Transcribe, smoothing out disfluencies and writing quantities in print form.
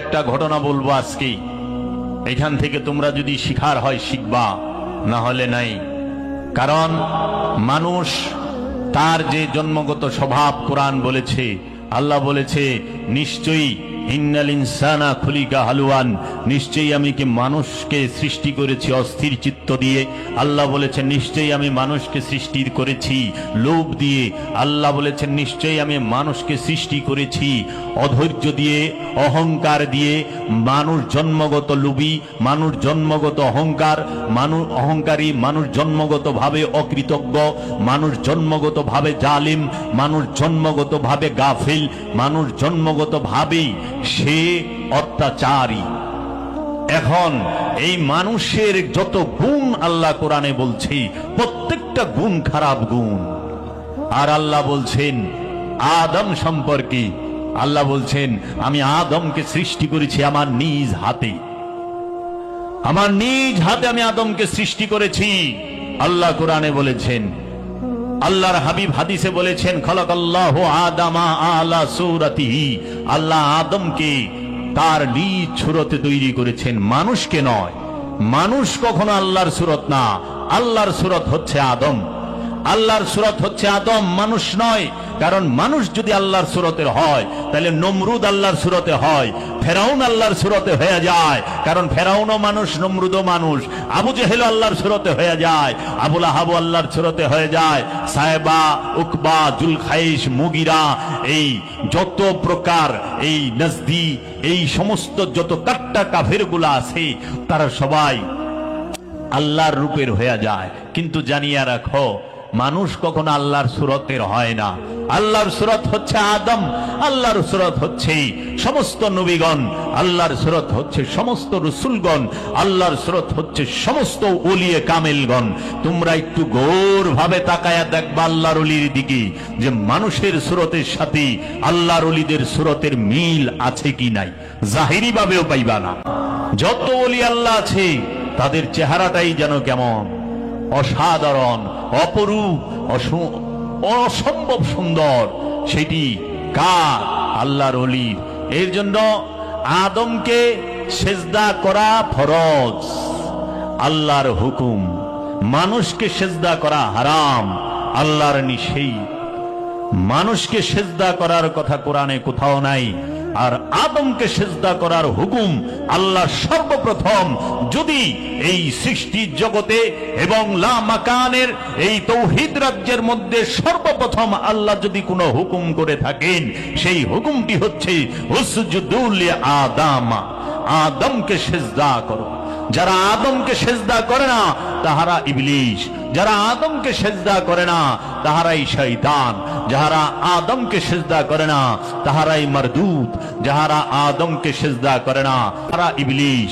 একটা ঘটনা বলবো আজকে। এখান থেকে তোমরা যদি শিখার হয় শিখবা, না হলে নাই। কারণ মানুষ তার যে জন্মগত স্বভাব, কোরআন বলেছে, আল্লাহ বলেছে নিশ্চয়ই ইন্নাল ইনসানা খুলিকা হালুয়ান, নিশ্চয়ই আমি কি মানুষকে সৃষ্টি করেছি অস্থির চিত্ত দিয়ে। আল্লাহ বলেছেন নিশ্চয়ই আমি মানুষকে সৃষ্টি করেছি লোভ দিয়ে। আল্লাহ বলেছেন নিশ্চয়ই আমি মানুষকে সৃষ্টি করেছি অধৈর্য দিয়ে, অহংকার দিয়ে। মানুষ জন্মগত লোভী, মানুষ জন্মগত অহংকারী, মানুষ জন্মগত ভাবে অকৃতজ্ঞ, মানুষ জন্মগত ভাবে জালিম, মানুষ জন্মগত ভাবে গাফিল, মানুষ জন্মগত ভাবেই সে অত্যাচারী। এখন এই মানুষের যত গুণ আল্লাহ কোরআনে বলছে, প্রত্যেকটা গুণ খারাপ গুণ। আর আল্লাহ বলছেন আদম সম্পর্কে, আল্লাহ বলছেন আমি আদমকে সৃষ্টি করেছি আমার নিজ হাতে, আমার নিজ হাতে আমি আদমকে সৃষ্টি করেছি। আল্লাহ কোরআনে বলেছেন, আল্লাহর হাবিব হাদিসে বলেছেন খালাকাল্লাহু আদামা আলা সূরাতিহি, আল্লাহ আদমকে তার নিজ সূরতে তৈরি করেছেন, মানুষকে নয়। মানুষ কখনো আল্লাহর সূরত না, আল্লাহর সূরত হচ্ছে আদম। আল্লাহর সূরত হচ্ছে আদম, মানুষ নয়। কারণ মানুষ যদি আল্লাহর সূরতের হয় তাহলে নমরুদ আল্লাহর সূরতে হয়, ফেরাউন আল্লাহর সূরতে হয়ে যায়। কারণ ফেরাউনও মানুষ, নমরুদও মানুষ। আবু জেহেল আল্লাহর সূরতে হয়ে যায়, আবু লাহাব আল্লাহর সূরতে হয়ে যায়, সাহেবা, উকবা, জুলখাইশ, মুগিরা, এই যত প্রকার এই নজদি, এই সমস্ত যত কাট্টা কাফেরগুলো আছে তারা সবাই আল্লাহর রূপের হয়ে যায়। কিন্তু জানিয়ে রাখো মানুষ কখনো আল্লাহর সূরতের হয় না। আল্লাহর সূরত হচ্ছে আদম, আল্লাহর সূরত হচ্ছে সমস্ত নবীগণ, আল্লাহর সূরত হচ্ছে সমস্ত রাসূলগণ, আল্লাহর সূরত হচ্ছে সমস্ত ওলিয়ে কামেলগণ। তোমরা একটু গৌর ভাবে তাকায়া দেখবা আল্লাহর ওলির দিকে, যে মানুষের সূরতের সাথে আল্লাহর ওলিদের সূরতের মিল আছে কি নাই। জাহিরি ভাবেও পাইবা না। যত ওলি আল্লাহ আছে তাদের চেহারাটাই যেন কেমন অসাধারণ, অপরূপ, অসম্ভব সুন্দর। সেটি কার? আল্লাহর ওলি। এর জন্য আদমকে সেজদা করা ফরজ, আল্লাহর হুকুম। মানুষকে সেজদা করা হারাম, আল্লাহর নিষেধ। মানুষকে সেজদা করার কথা কোরআনে কোথাও নাই। আর আদমকে সেজদা করার হুকুম আল্লাহ সর্বপ্রথম, যদি এই সৃষ্টি জগতে এবং লা মাকানের এই তৌহিদ রাজ্যের মধ্যে সর্বপ্রথম আল্লাহ যদি কোনো হুকুম করে থাকেন, সেই হুকুমটি হচ্ছে উসজুদু লিআদামা, আদমকে সেজদা করো। যারা আদমকে সেজদা করে না তাহারা ইবলিশ, যারা আদমকে সেজদা করে না তাহারাই শয়তান, যাহারা আদমকে সেজদা করে না তাহারাই মারদুদ, যাহারা আদমকে সেজদা করে না তারা ইবলিশ,